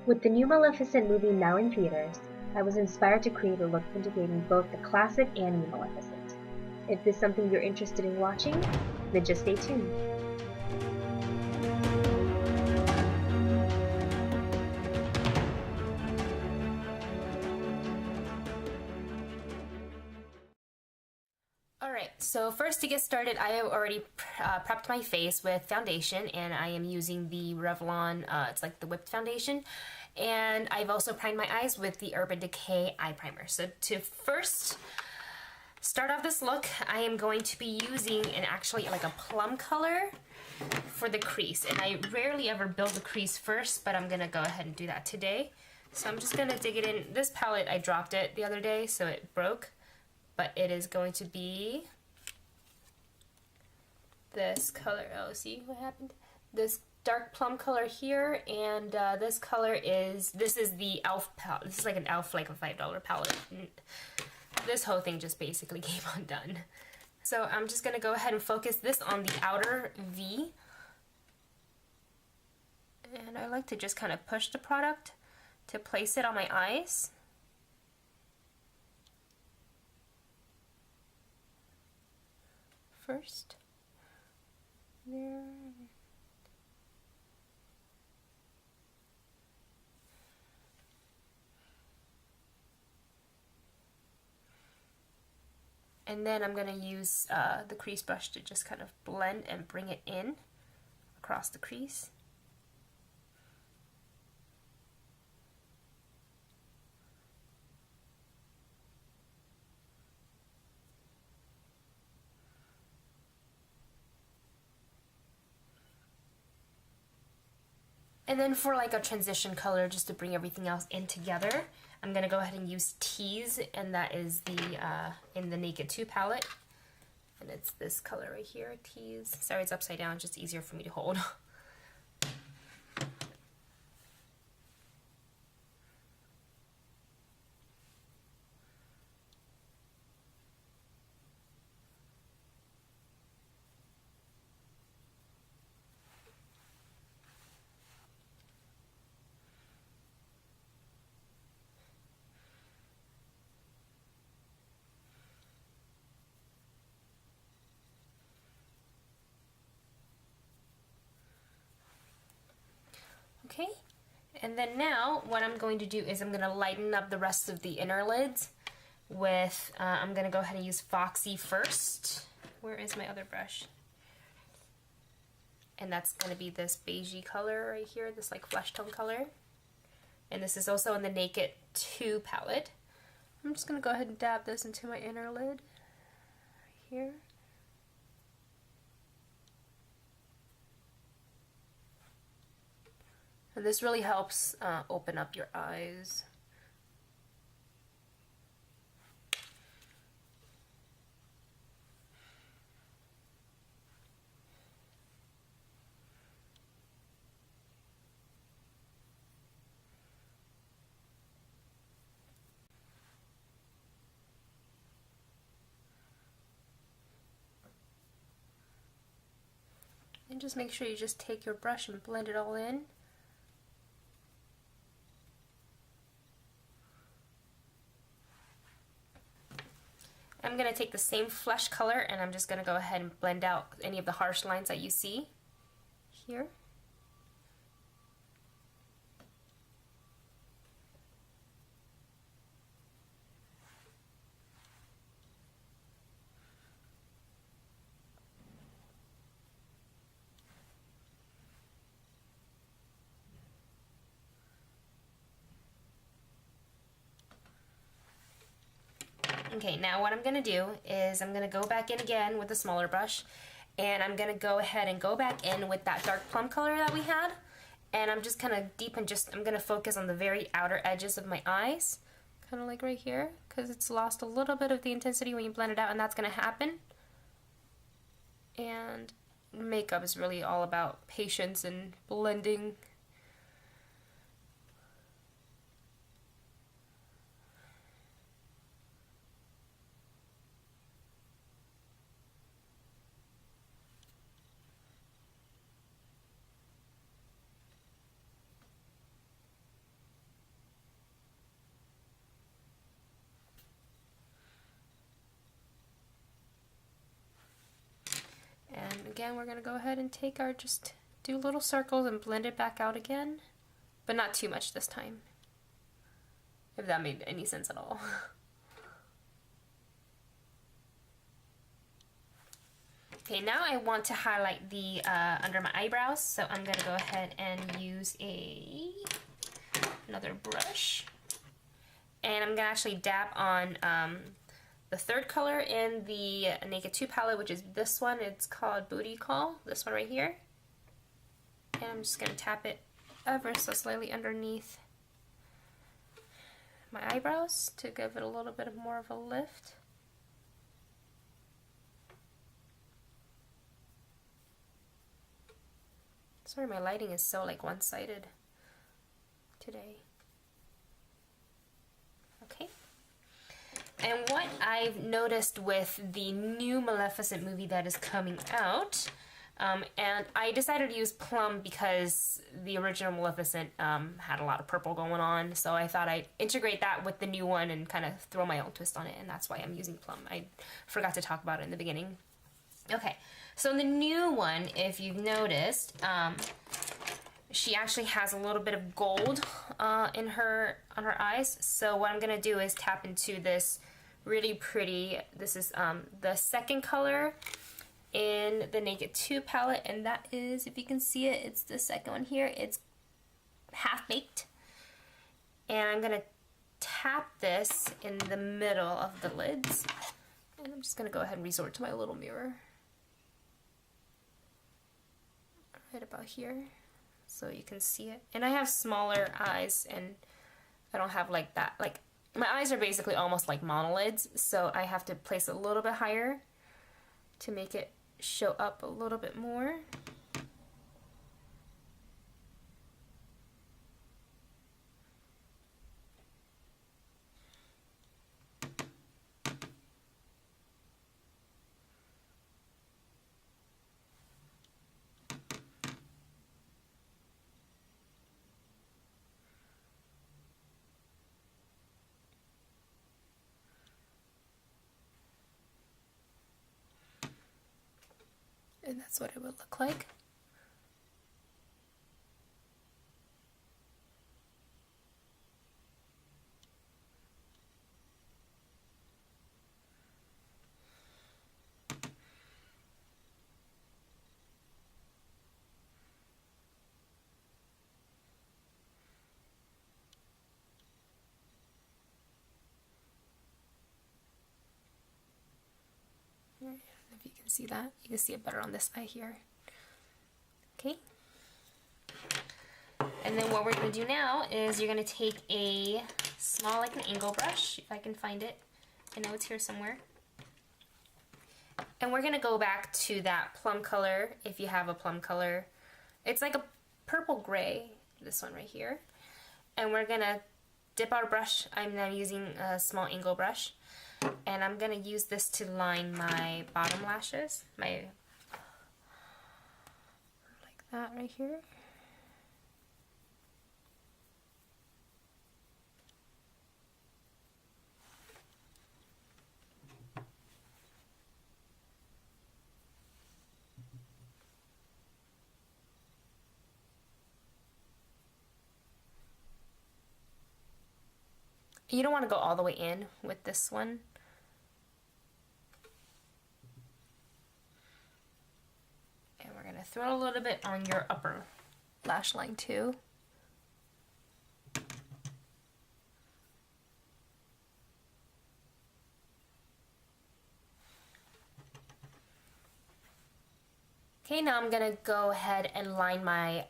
With the new Maleficent movie now in theaters, I was inspired to create a look integrating both the classic and new Maleficent. If this is something you're interested in watching, then just stay tuned. Alright, so first to get started, I have already prepped my face with foundation, and I am using the Revlon, it's like the whipped foundation, and I've also primed my eyes with the Urban Decay eye primer. So to first start off this look, I am going to be using actually like a plum color for the crease, and I rarely ever build the crease first, but I'm going to go ahead and do that today. So I'm just going to dig it in. This palette, I dropped it the other day, so it broke. But it is going to be this color. Oh, see what happened? This dark plum color here, and this color is, this is the e.l.f. palette. This is like an e.l.f. like a $5 palette. This whole thing just basically came undone. So I'm just gonna go ahead and focus this on the outer V. And I like to just kind of push the product to place it on my eyes. First, there, and then I'm going to use the crease brush to just kind of blend and bring it in across the crease. And then for like a transition color, just to bring everything else in together, I'm going to go ahead and use Tease, and that is the in the Naked 2 palette. And it's this color right here, Tease. Sorry, it's upside down, it's just easier for me to hold. Okay, and then now what I'm going to do is I'm going to lighten up the rest of the inner lids with, I'm going to go ahead and use Foxy first. Where is my other brush? And that's going to be this beigey color right here, this like flesh tone color. And this is also in the Naked 2 palette. I'm just going to go ahead and dab this into my inner lid right here. And this really helps open up your eyes. And just make sure you just take your brush and blend it all in. I'm going to take the same flesh color, and I'm just going to go ahead and blend out any of the harsh lines that you see here. Okay, now what I'm going to do is I'm going to go back in again with a smaller brush, and I'm going to go ahead and go back in with that dark plum color that we had, and I'm just kind of I'm going to focus on the very outer edges of my eyes, kind of like right here, because it's lost a little bit of the intensity when you blend it out, and that's going to happen. And makeup is really all about patience and blending. again, we're going to go ahead and take our, just do little circles and blend it back out again, but not too much this time, if that made any sense at all. Okay, now I want to highlight the under my eyebrows, so I'm going to go ahead and use another brush, and I'm going to actually dab on the third color in the Naked 2 palette, which is this one. It's called Booty Call, this one right here. And I'm just going to tap it ever so slightly underneath my eyebrows to give it a little bit more of a lift. Sorry, my lighting is so like one-sided today. Okay. And what I've noticed with the new Maleficent movie that is coming out, and I decided to use Plum because the original Maleficent had a lot of purple going on, so I thought I'd integrate that with the new one and kind of throw my own twist on it, and that's why I'm using Plum. I forgot to talk about it in the beginning. Okay, so in the new one, if you've noticed, she actually has a little bit of gold on her eyes. So what I'm gonna do is tap into this really pretty, this is the second color in the Naked 2 palette, and that is, if you can see it, it's the second one here. It's Half Baked, and I'm gonna tap this in the middle of the lids, and I'm just gonna go ahead and resort to my little mirror right about here so you can see it. And I have smaller eyes, and I don't have like that, like my eyes are basically almost like monolids, so I have to place it a little bit higher to make it show up a little bit more. And that's what it would look like. If you can see that, you can see it better on this eye here. Okay. And then what we're going to do now is you're going to take a small, like an angle brush, if I can find it. I know it's here somewhere. And we're going to go back to that plum color, if you have a plum color. It's like a purple gray, this one right here. And we're going to dip our brush. I'm now using a small angle brush. And I'm going to use this to line my bottom lashes, like that right here. You don't want to go all the way in with this one. And we're going to throw a little bit on your upper lash line too. Okay, now I'm going to go ahead and line my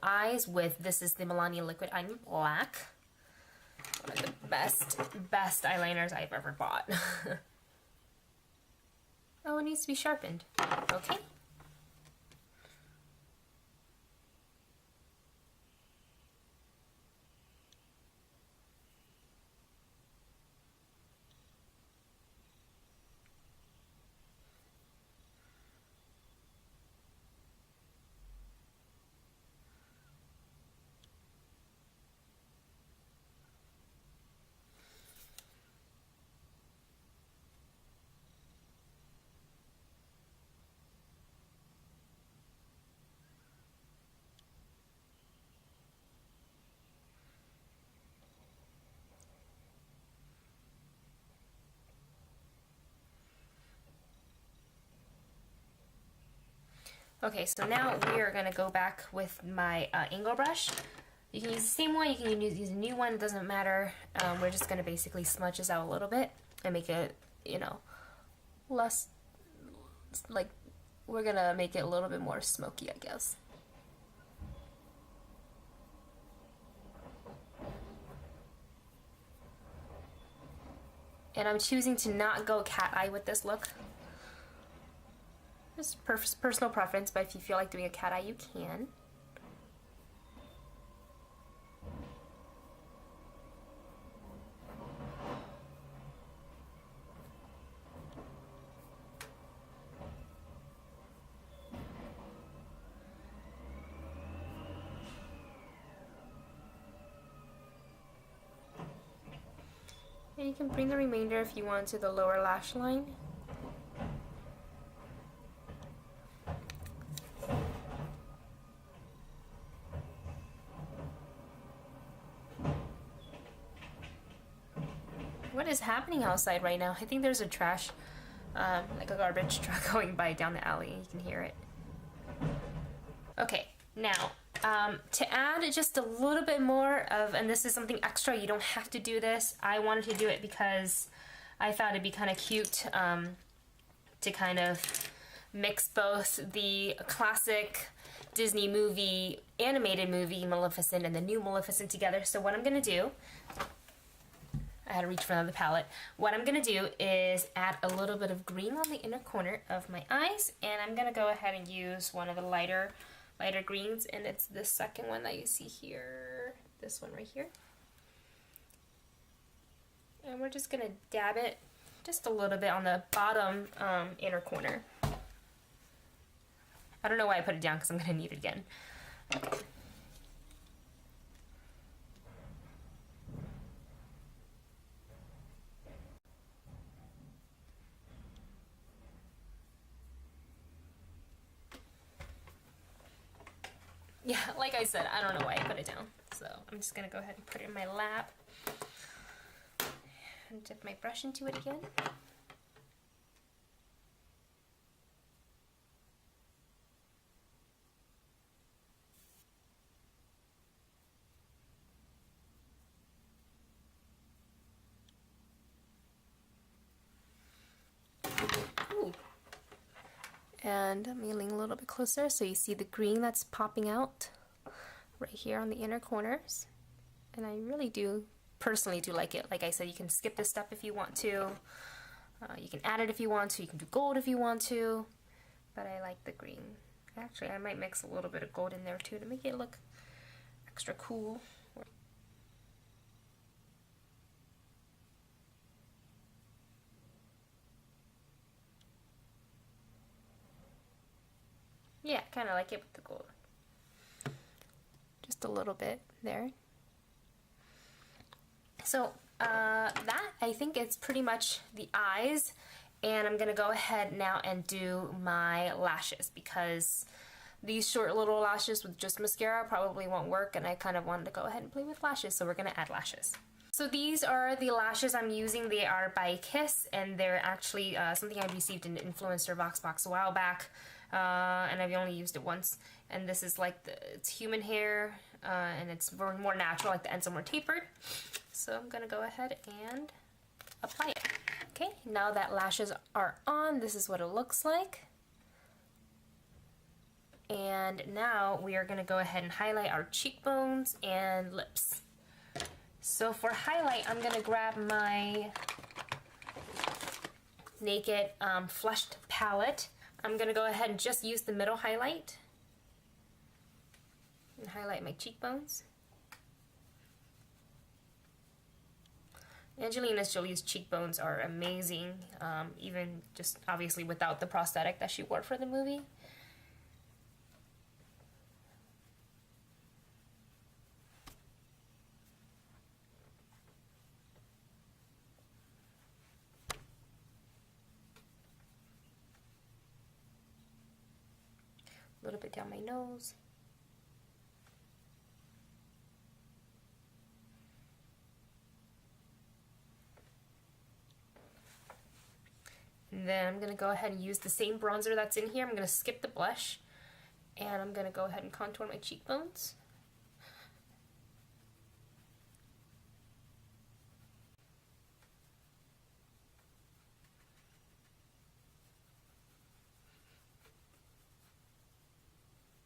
eyes with, this is the Milani LiquiEye in black. One of the best eyeliners I've ever bought. Oh, it needs to be sharpened. Okay. Okay, so now we are going to go back with my angle brush. You can use the same one, you can use a new one, it doesn't matter. We're just going to basically smudge this out a little bit and make it, you know, less, like, we're going to make it a little bit more smoky, I guess. And I'm choosing to not go cat eye with this look. Just personal preference, but if you feel like doing a cat eye, you can. And you can bring the remainder if you want to the lower lash line. What is happening outside right now? I think there's a trash, like a garbage truck going by down the alley. You can hear it. Okay, now, to add just a little bit more of, and this is something extra, you don't have to do this. I wanted to do it because I thought it'd be kind of cute to kind of mix both the classic Disney movie, animated movie Maleficent and the new Maleficent together. So what I'm going to do, I had to reach for another palette. What I'm going to do is add a little bit of green on the inner corner of my eyes, and I'm going to go ahead and use one of the lighter greens, and it's this second one that you see here, this one right here. And we're just going to dab it just a little bit on the bottom inner corner. I don't know why I put it down because I'm going to need it again. Okay. Yeah, like I said, I don't know why I put it down. So I'm just going to go ahead and put it in my lap and dip my brush into it again. Ooh. And I'm leaning a little bit closer so you see the green that's popping out right here on the inner corners. And I really do, personally do like it. Like I said, you can skip this step if you want to. You can add it if you want to. You can do gold if you want to. But I like the green. Actually, I might mix a little bit of gold in there too to make it look extra cool. Yeah, kind of like it with the gold. Just a little bit there. So that, I think it's pretty much the eyes. And I'm going to go ahead now and do my lashes, because these short little lashes with just mascara probably won't work, and I kind of wanted to go ahead and play with lashes, so we're going to add lashes. So these are the lashes I'm using. They are by Kiss, and they're actually something I received in Influencer Box a while back. And I've only used it once, and this is like it's human hair, and it's more natural, like the ends are more tapered. So I'm gonna go ahead and apply it. Okay, now that lashes are on, this is what it looks like. And now we are gonna go ahead and highlight our cheekbones and lips. So for highlight, I'm gonna grab my Naked Flushed palette. I'm going to go ahead and just use the middle highlight and highlight my cheekbones. Angelina Jolie's cheekbones are amazing, even just obviously without the prosthetic that she wore for the movie. A little bit down my nose. And then I'm going to go ahead and use the same bronzer that's in here. I'm going to skip the blush. And I'm going to go ahead and contour my cheekbones.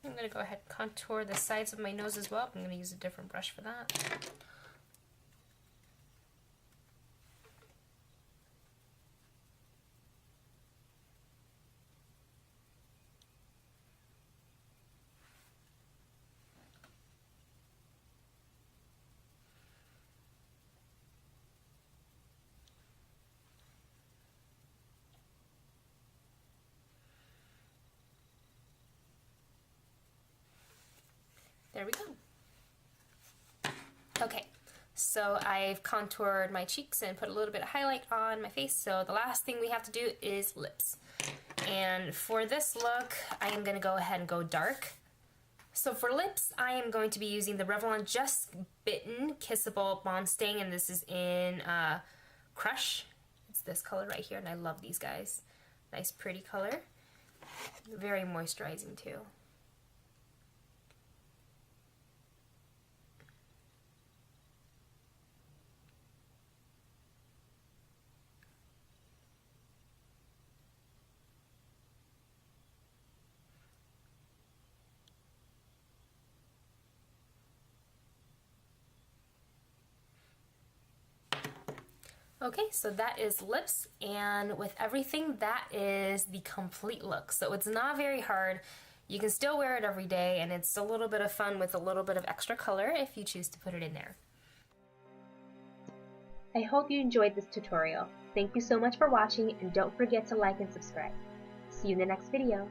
I'm going to go ahead and contour the sides of my nose as well. I'm going to use a different brush for that. There we go. Okay, so I've contoured my cheeks and put a little bit of highlight on my face, so the last thing we have to do is lips. And for this look, I am going to go ahead and go dark. So for lips, I am going to be using the Revlon Just Bitten Kissable Balm Stain, and this is in Crush. It's this color right here, and I love these guys. Nice pretty color. Very moisturizing too. Okay, so that is lips, and with everything, that is the complete look. So it's not very hard. You can still wear it every day, and it's a little bit of fun with a little bit of extra color if you choose to put it in there. I hope you enjoyed this tutorial. Thank you so much for watching, and don't forget to like and subscribe. See you in the next video.